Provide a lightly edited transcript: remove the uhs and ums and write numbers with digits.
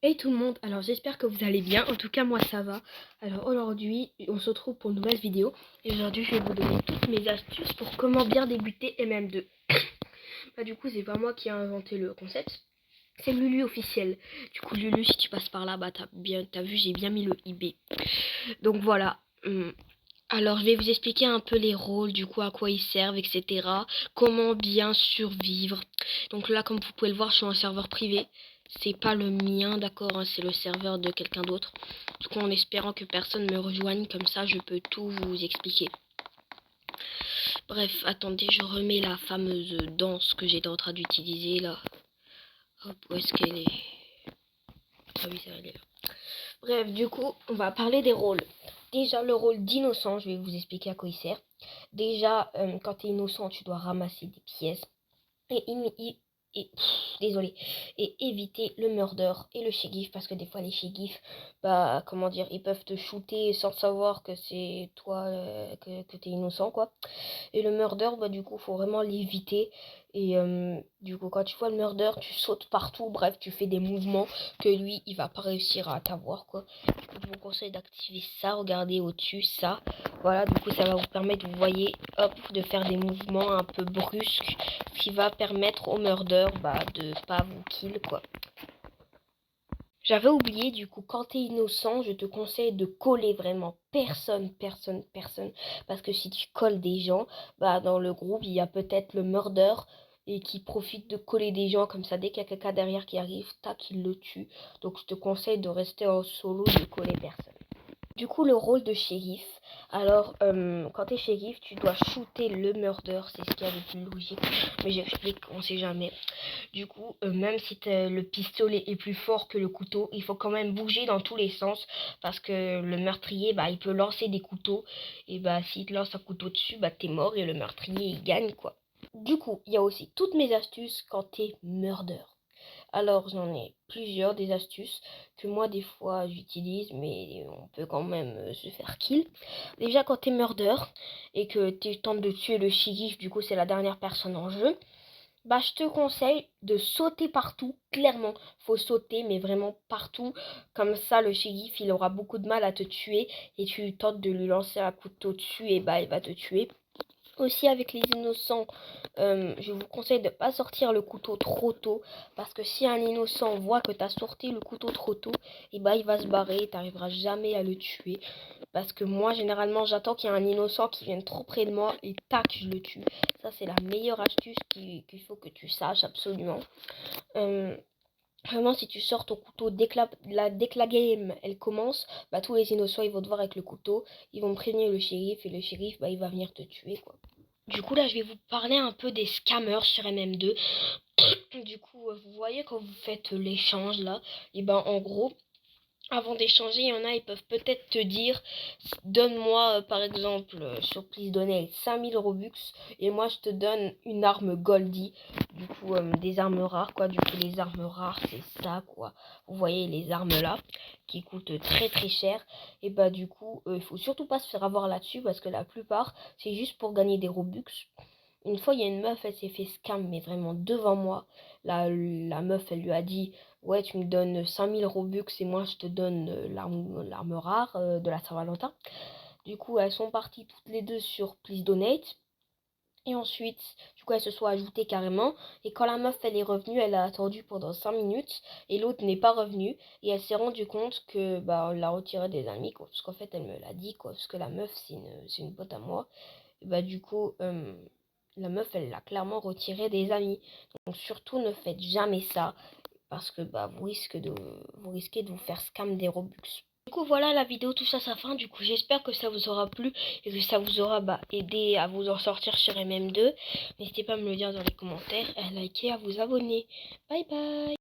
Hey tout le monde, alors j'espère que vous allez bien, en tout cas moi ça va. Alors aujourd'hui on se retrouve pour une nouvelle vidéo et aujourd'hui je vais vous donner toutes mes astuces pour comment bien débuter MM2. Du coup c'est pas moi qui ai inventé le concept, c'est Lulu officiel. Du coup Lulu, si tu passes par là, t'as vu, j'ai bien mis le IB. Donc voilà. Alors je vais vous expliquer un peu les rôles, du coup à quoi ils servent, etc. Comment bien survivre. Donc là comme vous pouvez le voir, je suis en serveur privé. C'est pas le mien, d'accord, hein, c'est le serveur de quelqu'un d'autre. Du coup en espérant que personne me rejoigne, comme ça je peux tout vous expliquer. Bref, attendez, je remets la fameuse danse que j'étais en train d'utiliser là. Hop, où est-ce qu'elle est? Ah oui, elle est là. Bref, du coup, on va parler des rôles. Déjà, le rôle d'innocent, je vais vous expliquer à quoi il sert. Déjà, quand tu es innocent, tu dois ramasser des pièces désolé, et éviter le murder et le shérif, parce que des fois les shérifs, comment dire, ils peuvent te shooter sans savoir que c'est toi, que t'es innocent, quoi. Et le murder, du coup, faut vraiment l'éviter. Et du coup, quand tu vois le murder, tu sautes partout. Bref, tu fais des mouvements que lui, il va pas réussir à t'avoir, quoi. Du coup, je vous conseille d'activer ça. Regardez au-dessus, ça. Voilà, du coup, ça va vous permettre, vous voyez, hop, de faire des mouvements un peu brusques, ce qui va permettre au murder, de pas vous kill, quoi. J'avais oublié, du coup, quand t'es innocent, je te conseille de coller vraiment personne. Parce que si tu colles des gens, dans le groupe, il y a peut-être le murder et qui profite de coller des gens comme ça. Dès qu'il y a quelqu'un derrière qui arrive, tac, il le tue. Donc, je te conseille de rester en solo, de coller personne. Du coup, le rôle de shérif. Alors, quand t'es shérif, tu dois shooter le murder. C'est ce qu'il y a de plus logique. Mais j'explique, on sait jamais. Du coup, même si le pistolet est plus fort que le couteau, il faut quand même bouger dans tous les sens. Parce que le meurtrier, il peut lancer des couteaux. Et s'il te lance un couteau dessus, t'es mort et le meurtrier, il gagne, quoi. Du coup, il y a aussi toutes mes astuces quand t'es murder. Alors j'en ai plusieurs des astuces que moi des fois j'utilise, mais on peut quand même se faire kill. Déjà quand t'es murder et que tu tentes de tuer le shérif, du coup c'est la dernière personne en jeu, je te conseille de sauter partout. Clairement, faut sauter mais vraiment partout. Comme ça le shérif il aura beaucoup de mal à te tuer et tu tentes de lui lancer un couteau dessus et il va te tuer. Aussi avec les innocents, je vous conseille de ne pas sortir le couteau trop tôt. Parce que si un innocent voit que tu as sorti le couteau trop tôt, il va se barrer, tu n'arriveras jamais à le tuer. Parce que moi, généralement, j'attends qu'il y ait un innocent qui vienne trop près de moi et tac, je le tue. Ça, c'est la meilleure astuce qu'il faut que tu saches absolument. Vraiment, si tu sors ton couteau dès que la game elle commence, tous les innocents ils vont te voir avec le couteau, ils vont prévenir le shérif et le shérif il va venir te tuer, quoi. Du coup là je vais vous parler un peu des scammers sur MM2. Du coup vous voyez quand vous faites l'échange là, et en gros avant d'échanger, il y en a, ils peuvent peut-être te dire donne-moi par exemple sur Please Donate 5000 Robux et moi je te donne une arme Goldie, du coup des armes rares, quoi. Du coup les armes rares c'est ça, quoi. Vous voyez les armes là qui coûtent très très cher, et du coup il faut surtout pas se faire avoir là-dessus parce que la plupart c'est juste pour gagner des Robux. Une fois, il y a une meuf, elle s'est fait scam, mais vraiment devant moi. La meuf, elle lui a dit, ouais, tu me donnes 5000 Robux et moi, je te donne l'arme rare de la Saint-Valentin. Du coup, elles sont parties toutes les deux sur Please Donate. Et ensuite, du coup, elles se sont ajoutées carrément. Et quand la meuf, elle est revenue, elle a attendu pendant 5 minutes. Et l'autre n'est pas revenue. Et elle s'est rendue compte que, on l'a retirée des amis, quoi. Parce qu'en fait, elle me l'a dit, quoi. Parce que la meuf, c'est une pote à moi. Et du coup, la meuf, elle l'a clairement retiré des amis. Donc surtout, ne faites jamais ça. Parce que vous risquez de vous faire scam des Robux. Du coup, voilà, la vidéo touche à sa fin. Du coup, j'espère que ça vous aura plu et que ça vous aura aidé à vous en sortir sur MM2. N'hésitez pas à me le dire dans les commentaires, à liker, à vous abonner. Bye bye.